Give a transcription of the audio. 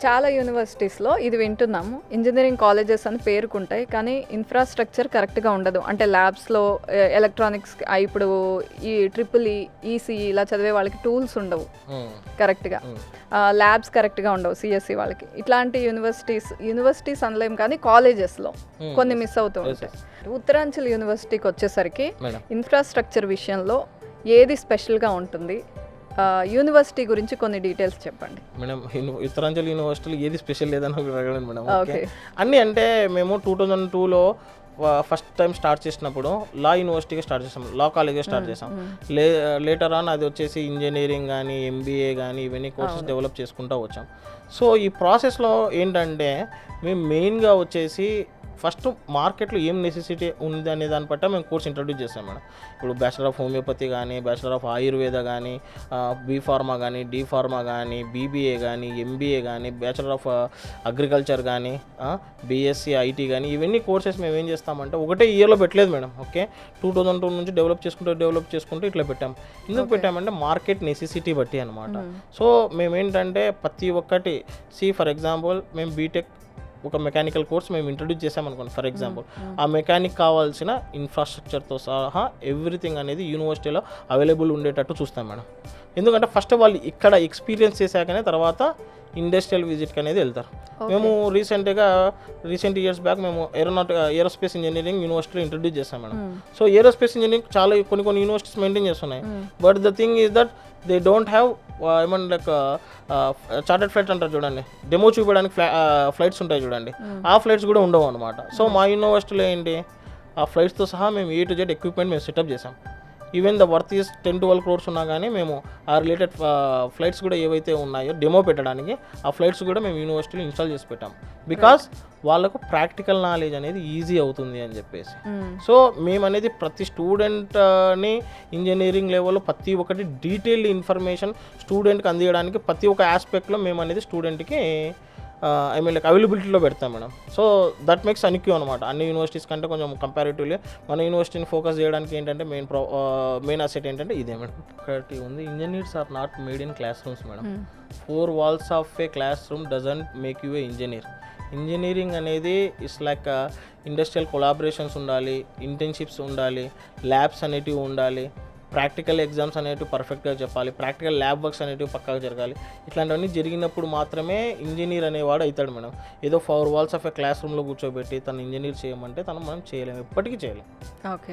చాలా యూనివర్సిటీస్లో ఇది వింటున్నాము, ఇంజనీరింగ్ కాలేజెస్ అని పేరుకుంటాయి కానీ ఇన్ఫ్రాస్ట్రక్చర్ కరెక్ట్గా ఉండదు. అంటే ల్యాబ్స్లో ఎలక్ట్రానిక్స్ ఇప్పుడు ఈ ఈసీఈ ఇలా చదివే వాళ్ళకి టూల్స్ ఉండవు కరెక్ట్గా, ల్యాబ్స్ కరెక్ట్గా ఉండవు సిఎస్సి వాళ్ళకి. ఇట్లాంటి యూనివర్సిటీస్ అనలేం కానీ కాలేజెస్లో కొన్ని మిస్ అవుతూ ఉంటాయి. ఉత్తరాంచల్ యూనివర్సిటీకి వచ్చేసరికి ఇన్ఫ్రాస్ట్రక్చర్ విషయంలో ఏది స్పెషల్గా ఉంటుంది? యూనివర్సిటీ గురించి కొన్ని డీటెయిల్స్ చెప్పండి మేడం. ఉత్తరాంచల్ యూనివర్సిటీలో ఏది స్పెషల్ లేదని అడగండి మేడం. ఓకే, అన్నీ అంటే మేము 2002లో ఫస్ట్ టైం స్టార్ట్ చేసినప్పుడు లా యూనివర్సిటీగా స్టార్ట్ చేసాం, లా కాలేజ్గా స్టార్ట్ చేసాం. లేటర్ ఆన్ అది వచ్చేసి ఇంజనీరింగ్ కానీ ఎంబీఏ కానీ ఇవన్నీ కోర్సెస్ డెవలప్ చేసుకుంటూ వచ్చాం. సో ఈ ప్రాసెస్లో ఏంటంటే మేము మెయిన్గా వచ్చేసి ఫస్ట్ మార్కెట్లో ఏం నెసెసిటీ ఉంది అనే దాన్ని బట్టి మేము కోర్స్ ఇంట్రడ్యూస్ చేస్తాం మేడం. ఇప్పుడు బ్యాచిలర్ ఆఫ్ హోమియోపతి కానీ, బ్యాచిలర్ ఆఫ్ ఆయుర్వేద కానీ, బీ ఫార్మా కానీ, డి ఫార్మా కానీ, బీబీఏ కానీ, ఎంబీఏ కానీ, బ్యాచిలర్ ఆఫ్ అగ్రికల్చర్ కానీ, బీఎస్సీ ఐటీ కానీ, ఇవన్నీ కోర్సెస్ మేము ఏం చేస్తామంటే ఒకటే ఇయర్లో పెట్టలేదు మేడం. ఓకే, 2002 నుంచి డెవలప్ చేసుకుంటూ ఇట్లా పెట్టాం. ఎందుకు పెట్టామంటే మార్కెట్ నెసెసిటీ బట్టి అనమాట. సో మేమేంటంటే ప్రతి ఒక్కటి ఫర్ ఎగ్జాంపుల్ మేము బీటెక్ ఒక మెకానికల్ కోర్స్ మేము ఇంట్రడ్యూస్ చేసామనుకోండి. ఫర్ ఎగ్జాంపుల్ ఆ మెకానిక్ కావాల్సిన ఇన్ఫ్రాస్ట్రక్చర్తో సహా ఎవ్రీథింగ్ అనేది యూనివర్సిటీలో అవైలబుల్ ఉండేటట్టు చూస్తాం మేడం. ఎందుకంటే ఫస్ట్ వాళ్ళు ఇక్కడ ఎక్స్పీరియన్స్ చేశాకనే తర్వాత ఇండస్ట్రియల్ విజిట్కి అనేది వెళ్తారు. మేము రీసెంట్ ఇయర్స్ బ్యాక్ మేము ఏరోస్పేస్ ఇంజనీరింగ్ యూనివర్సిటీలో ఇంట్రడ్యూస్ చేస్తాం మేడం. సో ఏరోస్పేస్ ఇంజనీరింగ్ చాలా కొన్ని యూనివర్సిటీస్ మెయింటైన్ చేస్తున్నాయి. But the thing is that they don't have ఏమన్నా లైక్ చార్టెడ్ ఫ్లైట్ అంటారు చూడండి, డెమో చూపించడానికి ఫ్లైట్స్ ఉంటాయి చూడండి, ఆ ఫ్లైట్స్ కూడా ఉండవు అనమాట. సో మా యూనివర్సిటీలో ఏంటి ఆ ఫ్లైట్స్తో సహా మేము A to Z ఎక్విప్మెంట్ మేము సెటప్ చేసాం. Even the worth is 10-12 crores ఉన్నా కానీ మేము ఆ రిలేటెడ్ ఫ్లైట్స్ కూడా ఏవైతే ఉన్నాయో డెమో పెట్టడానికి ఆ ఫ్లైట్స్ కూడా మేము యూనివర్సిటీలో ఇన్స్టాల్ చేసి పెట్టాం. బికాస్ వాళ్ళకు ప్రాక్టికల్ నాలెడ్జ్ అనేది ఈజీ అవుతుంది అని చెప్పేసి. సో మేము అనేది ప్రతి స్టూడెంట్ని ఇంజనీరింగ్ లెవెల్లో ప్రతి ఒక్కటి డీటెయిల్డ్ ఇన్ఫర్మేషన్ స్టూడెంట్కి అందించడానికి ప్రతి ఒక్క ఆస్పెక్ట్లో మేము అనేది స్టూడెంట్కి అవైలబిలిటీలో పెడతాం మేడం. సో దట్ మేక్స్ అన్క్యూ అనమాట. అన్ని యూనివర్సిటీస్ కంటే కొంచెం కంపారిటివ్లీ మన యూనివర్సిటీని ఫోకస్ చేయడానికి ఏంటంటే మెయిన్ అసెట్ ఏంటంటే ఇదే మేడం. ఒకటి ఉంది, engineers are not made in class rooms madam. 4 walls of a class room doesn't make you a engineer. Engineering అనేది ఇట్స్ లైక్ ఇండస్ట్రియల్ కొలాబరేషన్స్ ఉండాలి, ఇంటర్న్షిప్స్ ఉండాలి, ల్యాబ్స్ అనేటివి ఉండాలి, ప్రాక్టికల్ ఎగ్జామ్స్ అనేటివి పర్ఫెక్ట్గా చెప్పాలి, ప్రాక్టికల్ ల్యాబ్ వర్క్స్ అనేటివి పక్కాగా జరగాలి. ఇట్లాంటివన్నీ జరిగినప్పుడు మాత్రమే ఇంజనీర్ అనేవాడు అవుతాడు మేడం. ఏదో 4 walls ఆఫ్ ఏ క్లాస్ రూమ్లో కూర్చోబెట్టి తను ఇంజనీర్ చేయమంటే మనం చేయలేము, ఎప్పటికీ చేయలేము. ఓకే.